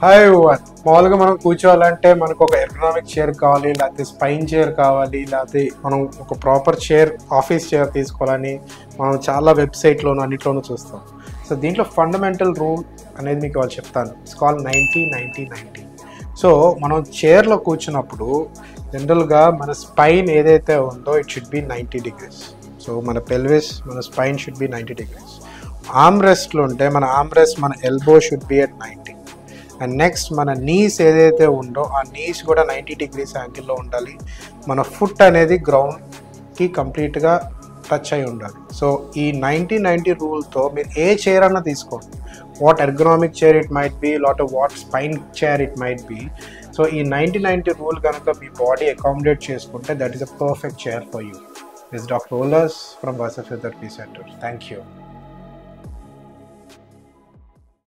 Hi everyone. మామూలుగా మనం కూర్చోవాలంటే మనకు ఒక ఎర్గనామిక్ చైర్ కావాలి, లేకపోతే స్పైన్ చైర్ కావాలి, లేకపోతే మనం ఒక ప్రాపర్ చైర్ ఆఫీస్ చైర్ తీసుకోవాలని మనం చాలా వెబ్సైట్లోనూ అన్నిట్లోనూ చూస్తాం. సో దీంట్లో ఫండమెంటల్ రూల్ అనేది మీకు వాళ్ళు చెప్తాను. It's call 90-90-90. సో మనం చైర్లో కూర్చున్నప్పుడు జనరల్గా మన స్పైన్ ఏదైతే ఉందో it should be 90 degrees. So మన పెల్విస్, మన spine should be 90 degrees. Arm రెస్ట్లో ఉంటే మన ఆర్మ్ రెస్ట్, మన elbow should be at 90. And next మన నీస్ ఏదైతే ఉందో ఆ నీస్ కూడా 90 degrees యాంగిల్లో ఉండాలి. మన ఫుట్ అనేది గ్రౌండ్కి కంప్లీట్గా టచ్ అయి ఉండాలి. సో ఈ 90-90 రూల్తో మీరు ఏ చైర్ అన్నా తీసుకోండి, what ergonomic chair it might be, what spine chair it might be. So ఈ 90-90 రూల్ కనుక మీ బాడీ అకామిడేట్ చేసుకుంటే that is a perfect chair for you. This is Dr. Olas from Versa Physiotherapy Center. Thank you.